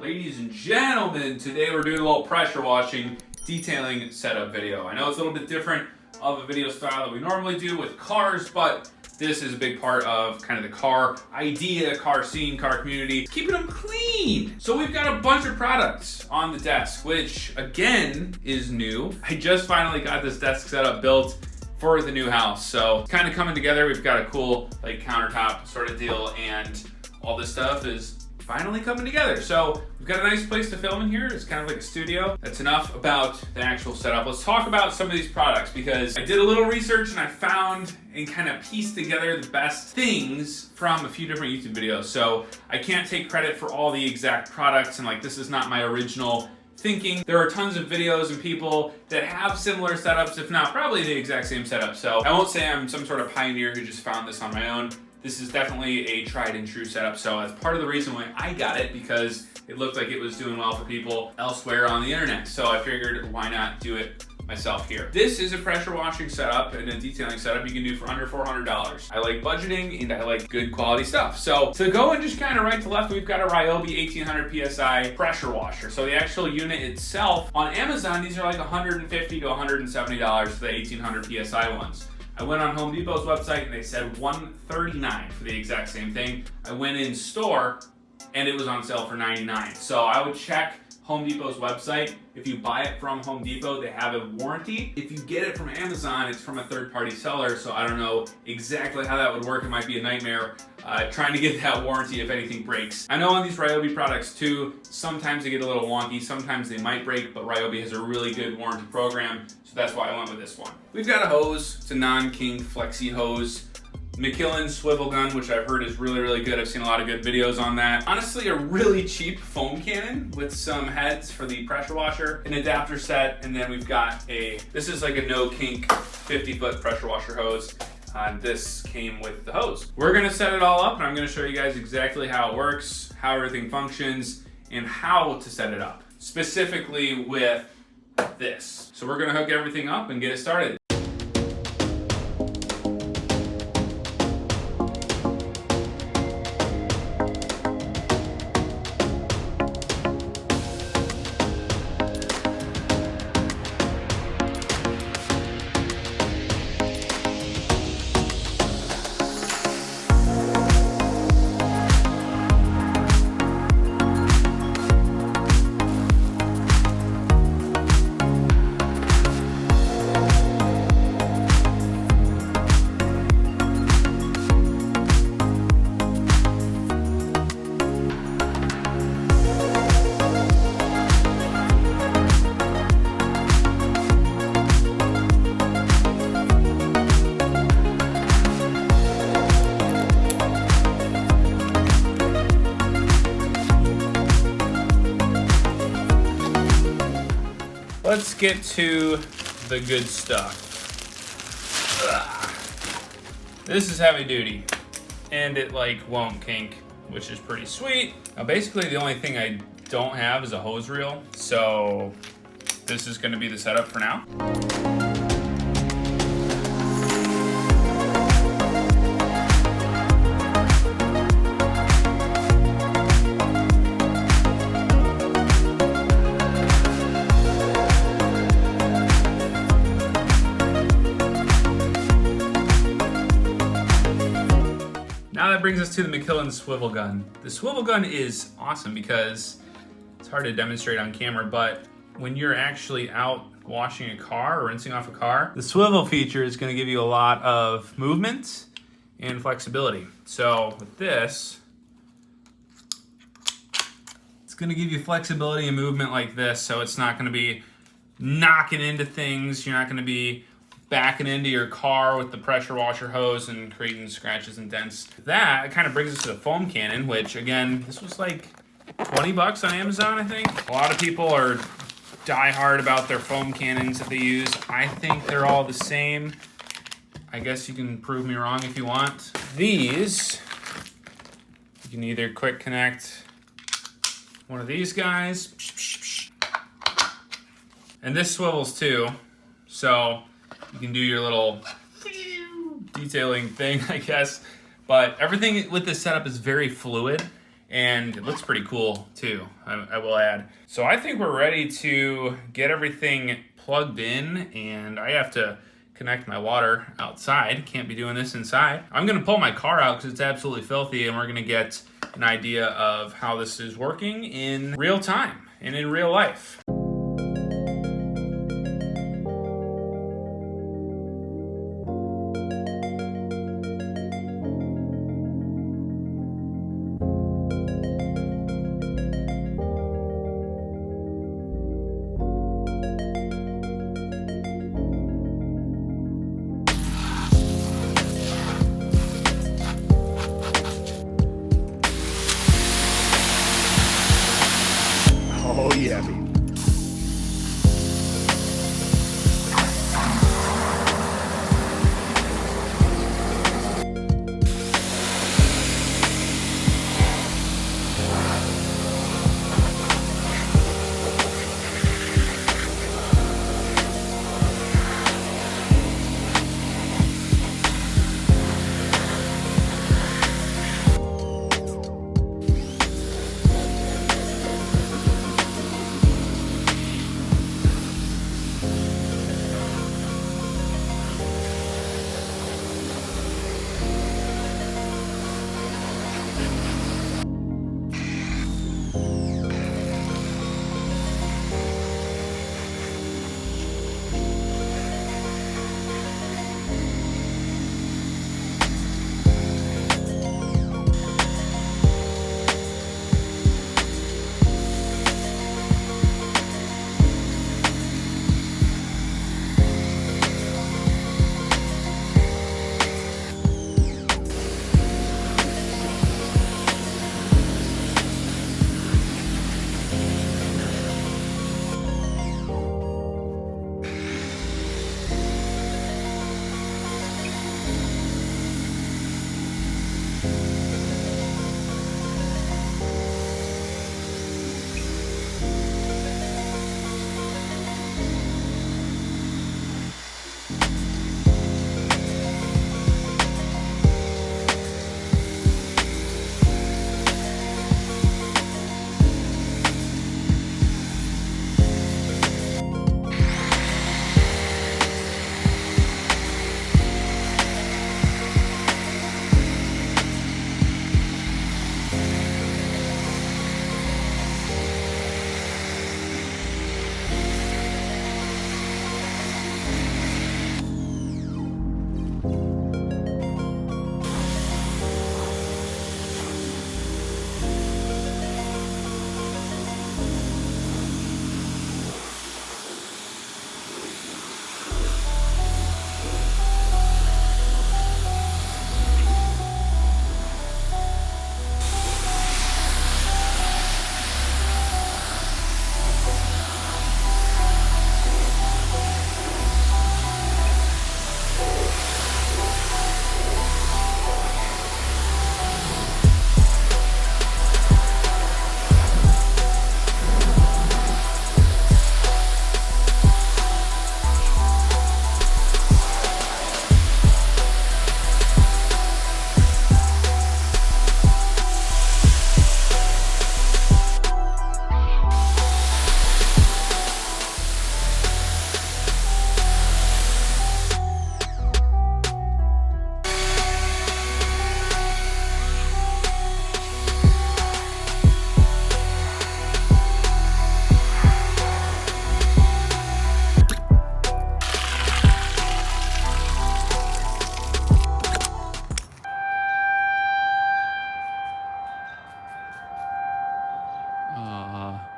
Ladies and gentlemen, today we're doing a little pressure washing detailing setup video. I know it's a little bit different of a video style that we normally do with cars, but this is a big part of kind of the car idea, car scene, car community, keeping them clean. So we've got a bunch of products on the desk, which again is new. I just finally got this desk setup built for the new house. So kind of coming together. We've got a cool like countertop sort of deal, and all this stuff is finally coming together. So we've got a nice place to film in here. It's kind of like a studio. That's enough about the actual setup. Let's talk about some of these products, because I did a little research and I found and kind of pieced together the best things from a few different YouTube videos. So I can't take credit for all the exact products, and like this is not my original thinking. There are tons of videos and people that have similar setups, if not probably the exact same setup. So I won't say I'm some sort of pioneer who just found this on my own. This is definitely a tried and true setup. So that's part of the reason why I got it, because it looked like it was doing well for people elsewhere on the internet. So I figured, why not do it myself here. This is a pressure washing setup and a detailing setup you can do for under $400. I like budgeting and I like good quality stuff. So to go and just kind of right to left, we've got a Ryobi 1800 PSI pressure washer. So the actual unit itself, on Amazon, these are like $150 to $170 for the 1800 PSI ones. I went on Home Depot's website and they said $139 for the exact same thing. I went in store and it was on sale for $99. So I would check Home Depot's website. If you buy it from Home Depot, they have a warranty. If you get it from Amazon, it's from a third-party seller, so I don't know exactly how that would work. It might be a nightmare trying to get that warranty if anything breaks. I know on these Ryobi products too, sometimes they get a little wonky, sometimes they might break, but Ryobi has a really good warranty program, so that's why I went with this one. We've got a hose. It's a non-kink flexi hose. Mikillen swivel gun, which I've heard is really, really good. I've seen a lot of good videos on that. Honestly, a really cheap foam cannon with some heads for the pressure washer, an adapter set, and then we've got this is like a no kink 50-foot pressure washer hose. This came with the hose. We're gonna set it all up, and I'm gonna show you guys exactly how it works, how everything functions, and how to set it up, specifically with this. So we're gonna hook everything up and get it started. Let's get to the good stuff. This is heavy duty, and it like won't kink, which is pretty sweet. Now basically the only thing I don't have is a hose reel, so this is gonna be the setup for now. Now that brings us to the Mikillen swivel gun. The swivel gun is awesome because it's hard to demonstrate on camera, but when you're actually out washing a car or rinsing off a car, the swivel feature is going to give you a lot of movement and flexibility. So with this, it's going to give you flexibility and movement like this, so it's not going to be knocking into things. You're not going to be backing into your car with the pressure washer hose and creating scratches and dents. That kind of brings us to the foam cannon, which again, this was like 20 bucks on Amazon, I think. A lot of people are die hard about their foam cannons that they use. I think they're all the same. I guess you can prove me wrong if you want. These, you can either quick connect one of these guys, and this swivels too, so you can do your little detailing thing, I guess. But everything with this setup is very fluid, and it looks pretty cool too, I will add. So I think we're ready to get everything plugged in, and I have to connect my water outside. Can't be doing this inside. I'm gonna pull my car out because it's absolutely filthy, and we're gonna get an idea of how this is working in real time and in real life. Oh yeah, baby.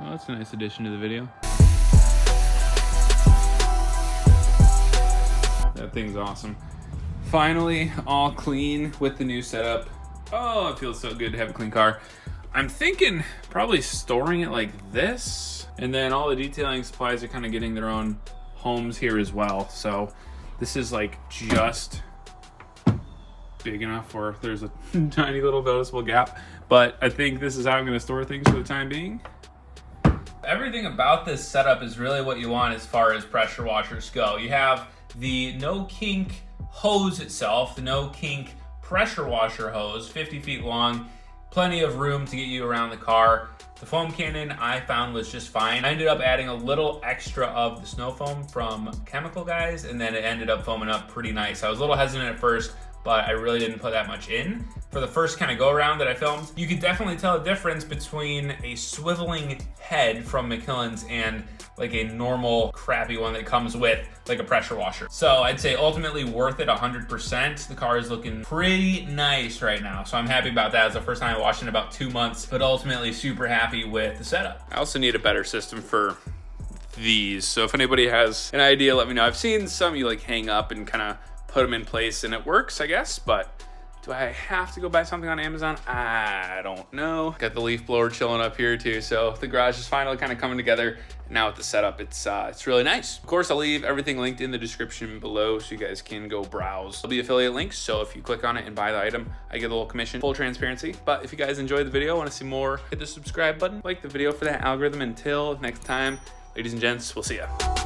Well, that's a nice addition to the video. That thing's awesome. Finally, all clean with the new setup. Oh, it feels so good to have a clean car. I'm thinking probably storing it like this, and then all the detailing supplies are kind of getting their own homes here as well. So this is like just big enough where there's a tiny little noticeable gap, but I think this is how I'm going to store things for the time being. Everything about this setup is really what you want as far as pressure washers go. You have the no kink hose itself, the no kink pressure washer hose, 50 feet long. plenty of room to get you around the car. The foam cannon I found was just fine. I ended up adding a little extra of the snow foam from Chemical Guys, and then it ended up foaming up pretty nice. I was a little hesitant at first, but I really didn't put that much in. For the first kind of go around that I filmed, you could definitely tell a difference between a swiveling head from McMillan's and like a normal crappy one that comes with like a pressure washer. So I'd say ultimately worth it 100%. The car is looking pretty nice right now, so I'm happy about that. It's the first time I washed it in about 2 months, but ultimately super happy with the setup. I also need a better system for these, so if anybody has an idea, let me know. I've seen some you like hang up and kind of put them in place and it works, I guess, but do I have to go buy something on Amazon? I don't know. Got the leaf blower chilling up here too, so the garage is finally kind of coming together. Now with the setup, it's really nice. Of course, I'll leave everything linked in the description below so you guys can go browse. There'll be affiliate links, so if you click on it and buy the item, I get a little commission. Full transparency. But if you guys enjoyed the video, want to see more, hit the subscribe button, like the video for that algorithm. Until next time, ladies and gents, we'll see ya.